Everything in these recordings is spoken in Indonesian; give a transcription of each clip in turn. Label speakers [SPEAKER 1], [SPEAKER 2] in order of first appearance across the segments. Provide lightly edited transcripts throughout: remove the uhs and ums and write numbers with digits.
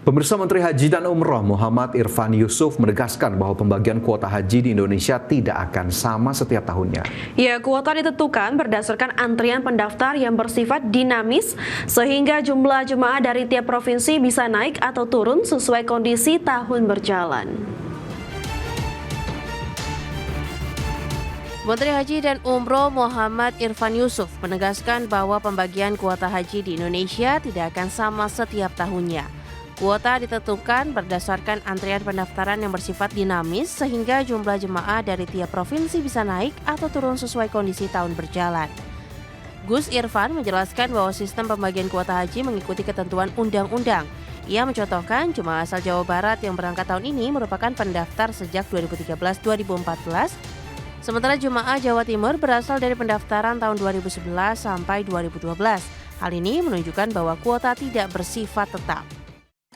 [SPEAKER 1] Pemirsa, Menteri Haji dan Umroh Muhammad Irfan Yusuf menegaskan bahwa pembagian kuota haji di Indonesia tidak akan sama setiap tahunnya.
[SPEAKER 2] Ya, kuota ditentukan berdasarkan antrian pendaftar yang bersifat dinamis, sehingga jumlah jemaah dari tiap provinsi bisa naik atau turun sesuai kondisi tahun berjalan.
[SPEAKER 3] Menteri Haji dan Umroh Muhammad Irfan Yusuf menegaskan bahwa pembagian kuota haji di Indonesia tidak akan sama setiap tahunnya. Kuota ditentukan berdasarkan antrian pendaftaran yang bersifat dinamis sehingga jumlah jemaah dari tiap provinsi bisa naik atau turun sesuai kondisi tahun berjalan. Gus Irfan menjelaskan bahwa sistem pembagian kuota haji mengikuti ketentuan undang-undang. Ia mencontohkan jemaah asal Jawa Barat yang berangkat tahun ini merupakan pendaftar sejak 2013-2014, sementara jemaah Jawa Timur berasal dari pendaftaran tahun 2011 sampai 2012. Hal ini menunjukkan bahwa kuota tidak bersifat tetap.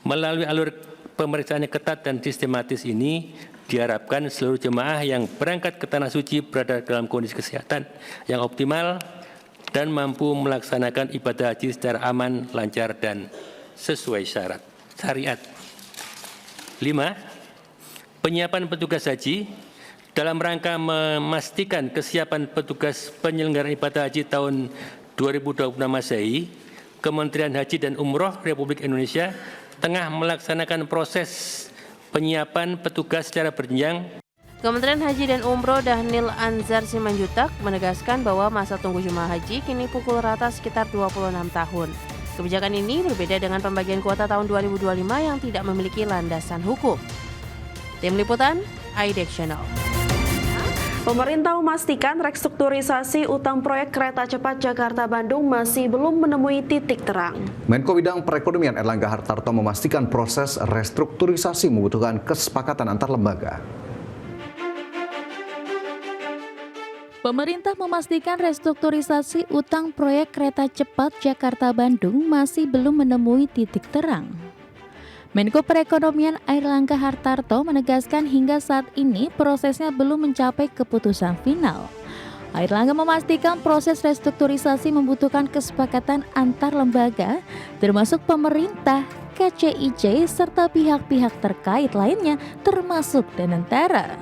[SPEAKER 4] Melalui alur pemeriksaan yang ketat dan sistematis ini, diharapkan seluruh jemaah yang berangkat ke Tanah Suci berada dalam kondisi kesehatan yang optimal dan mampu melaksanakan ibadah haji secara aman, lancar, dan sesuai syariat. 5. Penyiapan petugas haji dalam rangka memastikan kesiapan petugas penyelenggaraan ibadah haji tahun 2026 Masehi, Kementerian Haji dan Umroh Republik Indonesia tengah melaksanakan proses penyiapan petugas secara berjenjang.
[SPEAKER 3] Kementerian Haji dan Umroh Dhanil Anzar Simanjutak menegaskan bahwa masa tunggu jemaah haji kini pukul rata sekitar 26 tahun. Kebijakan ini berbeda dengan pembagian kuota tahun 2025 yang tidak memiliki landasan hukum. Tim Liputan, IDEX Channel.
[SPEAKER 2] Pemerintah memastikan restrukturisasi utang proyek kereta cepat Jakarta-Bandung masih belum menemui titik terang.
[SPEAKER 1] Menko Bidang Perekonomian Erlangga Hartarto memastikan proses restrukturisasi membutuhkan kesepakatan antar lembaga.
[SPEAKER 5] Pemerintah memastikan restrukturisasi utang proyek kereta cepat Jakarta-Bandung masih belum menemui titik terang. Menko Perekonomian Erlangga Hartarto menegaskan hingga saat ini prosesnya belum mencapai keputusan final. Erlangga memastikan proses restrukturisasi membutuhkan kesepakatan antar lembaga, termasuk pemerintah, KCIC, serta pihak-pihak terkait lainnya, termasuk Danantara.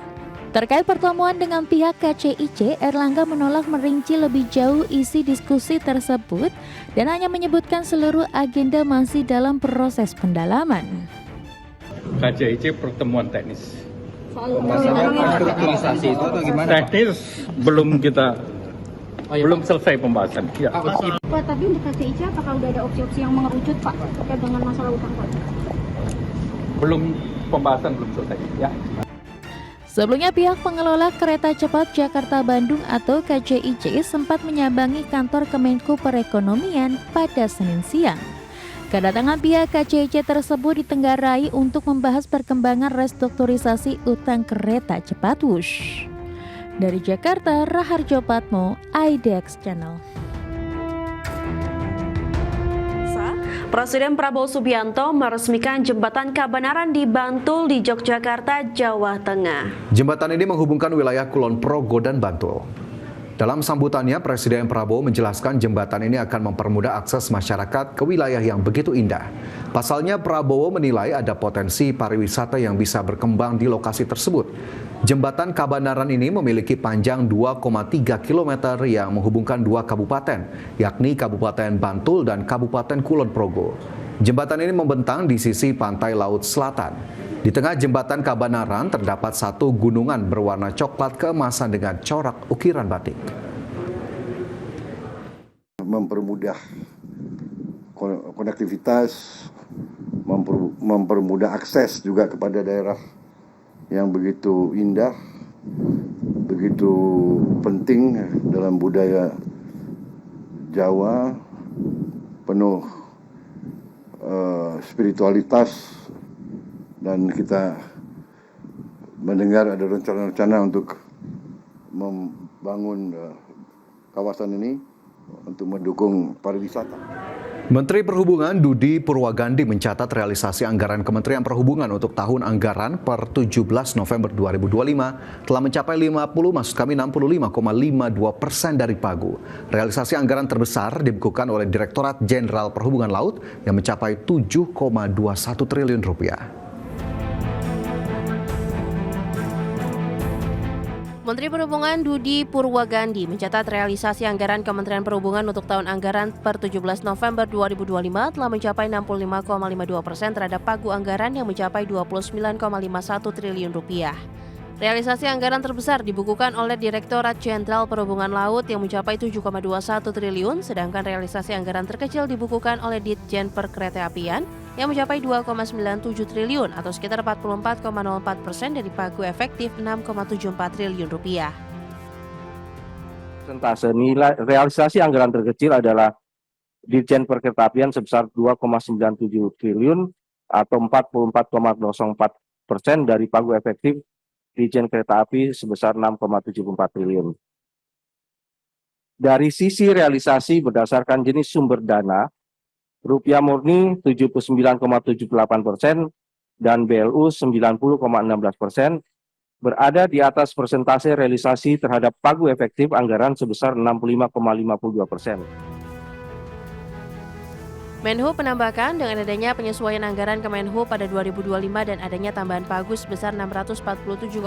[SPEAKER 5] Terkait pertemuan dengan pihak KCIC, Erlangga menolak merinci lebih jauh isi diskusi tersebut dan hanya menyebutkan seluruh agenda masih dalam proses pendalaman.
[SPEAKER 6] KCIC pertemuan teknis.
[SPEAKER 7] Restrukturisasi itu atau gimana?
[SPEAKER 6] Teknis belum belum selesai pembahasan. Ya.
[SPEAKER 8] Pak, tapi untuk KCIC apakah udah ada opsi-opsi yang mengerucut Pak terkait dengan masalah utang Pak?
[SPEAKER 6] Belum, pembahasan belum selesai. Ya.
[SPEAKER 5] Sebelumnya pihak pengelola kereta cepat Jakarta-Bandung atau KCIC sempat menyambangi kantor Kemenko Perekonomian pada Senin siang. Kedatangan pihak KCIC tersebut ditenggarai untuk membahas perkembangan restrukturisasi utang kereta cepat Wush. Dari Jakarta, Raharjo Patmo, IDEX Channel.
[SPEAKER 2] Presiden Prabowo Subianto meresmikan jembatan Kabanaran di Bantul di Yogyakarta, Jawa Tengah.
[SPEAKER 1] Jembatan ini menghubungkan wilayah Kulon Progo dan Bantul. Dalam sambutannya, Presiden Prabowo menjelaskan jembatan ini akan mempermudah akses masyarakat ke wilayah yang begitu indah. Pasalnya, Prabowo menilai ada potensi pariwisata yang bisa berkembang di lokasi tersebut. Jembatan Kabanaran ini memiliki panjang 2,3 km yang menghubungkan dua kabupaten, yakni Kabupaten Bantul dan Kabupaten Kulon Progo. Jembatan ini membentang di sisi pantai Laut Selatan. Di tengah jembatan Kabanaran terdapat satu gunungan berwarna coklat keemasan dengan corak ukiran batik.
[SPEAKER 7] mempermudah konektivitas, mempermudah akses juga kepada daerah yang begitu indah, begitu penting dalam budaya Jawa, penuh spiritualitas, dan kita mendengar ada rencana-rencana untuk membangun kawasan ini untuk mendukung pariwisata.
[SPEAKER 1] Menteri Perhubungan Dudi Purwagandi mencatat realisasi anggaran Kementerian Perhubungan untuk tahun anggaran per 17 November 2025 telah mencapai 65,52% dari pagu. Realisasi anggaran terbesar dibukukan oleh Direktorat Jenderal Perhubungan Laut yang mencapai 7,21 triliun rupiah.
[SPEAKER 3] Menteri Perhubungan Dudi Purwagandi mencatat realisasi anggaran Kementerian Perhubungan untuk tahun anggaran per 17 November 2025 telah mencapai 65,52% terhadap pagu anggaran yang mencapai 29,51 triliun rupiah. Realisasi anggaran terbesar dibukukan oleh Direktorat Jenderal Perhubungan Laut yang mencapai 7,21 triliun, sedangkan realisasi anggaran terkecil dibukukan oleh Ditjen Perkeretaapian yang mencapai 2,97 triliun atau sekitar 44,04% dari pagu efektif 6,74 triliun rupiah.
[SPEAKER 9] Persentase nilai realisasi anggaran terkecil adalah Ditjen Perkeretaapian sebesar 2,97 triliun atau 44,04% dari pagu efektif Ditjen Kereta Api sebesar 6,74 triliun. Dari sisi realisasi berdasarkan jenis sumber dana, rupiah murni 79,78% dan BLU 90,16% berada di atas persentase realisasi terhadap pagu efektif anggaran sebesar 65,52%.
[SPEAKER 3] Menhub menambahkan dengan adanya penyesuaian anggaran Kemenhub pada 2025 dan adanya tambahan pagu sebesar 647,8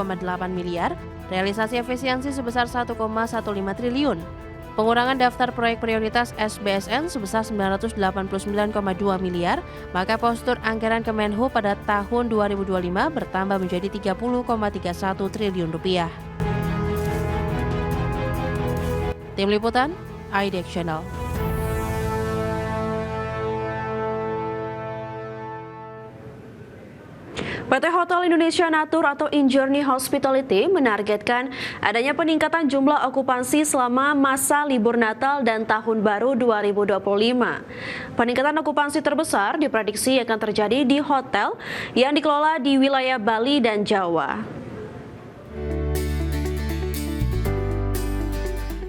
[SPEAKER 3] miliar, realisasi efisiensi sebesar 1,15 triliun. Pengurangan daftar proyek prioritas SBSN sebesar 989,2 miliar, maka postur anggaran Kemenhub pada tahun 2025 bertambah menjadi 30,31 triliun rupiah. Tim Liputan, IDX Channel.
[SPEAKER 2] PT Hotel Indonesia Natur atau InJourney Hospitality menargetkan adanya peningkatan jumlah okupansi selama masa libur Natal dan Tahun Baru 2025. Peningkatan okupansi terbesar diprediksi akan terjadi di hotel yang dikelola di wilayah Bali dan Jawa.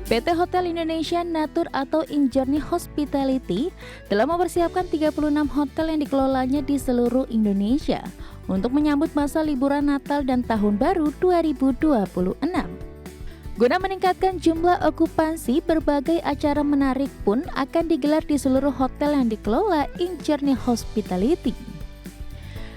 [SPEAKER 5] PT Hotel Indonesia Natur atau InJourney Hospitality telah mempersiapkan 36 hotel yang dikelolanya di seluruh Indonesia untuk menyambut masa liburan Natal dan Tahun Baru 2026. Guna meningkatkan jumlah okupansi, berbagai acara menarik pun akan digelar di seluruh hotel yang dikelola InJourney Hospitality.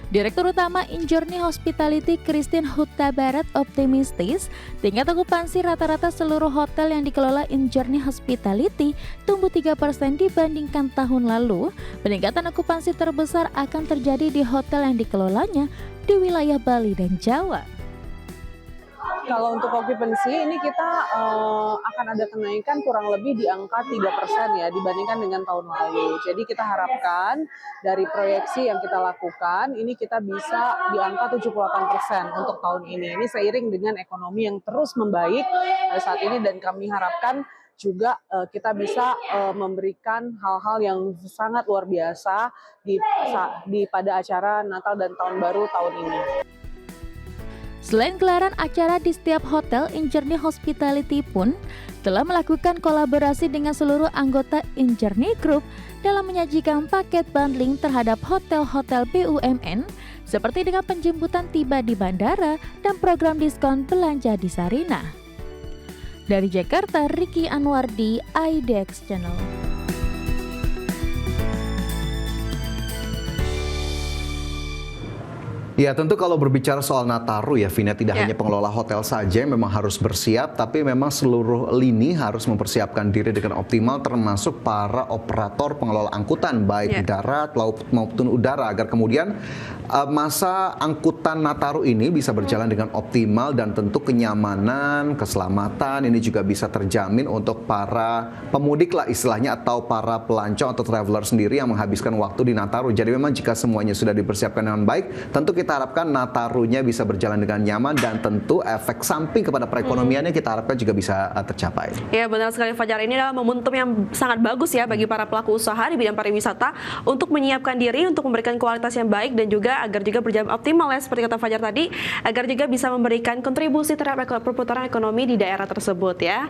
[SPEAKER 5] Direktur Utama InJourney Hospitality Christine Huta Barat optimistis tingkat okupansi rata-rata seluruh hotel yang dikelola InJourney Hospitality tumbuh 3% dibandingkan tahun lalu. Peningkatan okupansi terbesar akan terjadi di hotel yang dikelolanya di wilayah Bali dan Jawa.
[SPEAKER 10] Kalau untuk occupancy ini kita akan ada kenaikan kurang lebih di angka 3% ya dibandingkan dengan tahun lalu. Jadi kita harapkan dari proyeksi yang kita lakukan ini kita bisa di angka 78% untuk tahun ini. Ini seiring dengan ekonomi yang terus membaik saat ini dan kami harapkan juga kita bisa memberikan hal-hal yang sangat luar biasa pada acara Natal dan Tahun Baru tahun ini.
[SPEAKER 5] Selain gelaran acara di setiap hotel, InJourney Hospitality pun telah melakukan kolaborasi dengan seluruh anggota InJourney Group dalam menyajikan paket bundling terhadap hotel-hotel BUMN seperti dengan penjemputan tiba di bandara dan program diskon belanja di Sarinah. Dari Jakarta, Ricky Anwardi, IDX Channel.
[SPEAKER 1] Ya, tentu kalau berbicara soal Nataru ya, Vina, tidak hanya pengelola hotel saja yang memang harus bersiap, tapi memang seluruh lini harus mempersiapkan diri dengan optimal, termasuk para operator pengelola angkutan, baik darat, laut maupun udara, agar kemudian masa angkutan Nataru ini bisa berjalan dengan optimal dan tentu kenyamanan, keselamatan ini juga bisa terjamin untuk para pemudik lah istilahnya, atau para pelancong atau traveler sendiri yang menghabiskan waktu di Nataru. Jadi memang jika semuanya sudah dipersiapkan dengan baik, tentu kita harapkan Natarunya bisa berjalan dengan nyaman dan tentu efek samping kepada perekonomiannya kita harapkan juga bisa tercapai.
[SPEAKER 2] Ya, benar sekali Fajar, ini adalah momentum yang sangat bagus ya bagi para pelaku usaha di bidang pariwisata untuk menyiapkan diri untuk memberikan kualitas yang baik dan juga agar juga berjalan optimal ya, seperti kata Fajar tadi, agar juga bisa memberikan kontribusi terhadap perputaran ekonomi di daerah tersebut ya.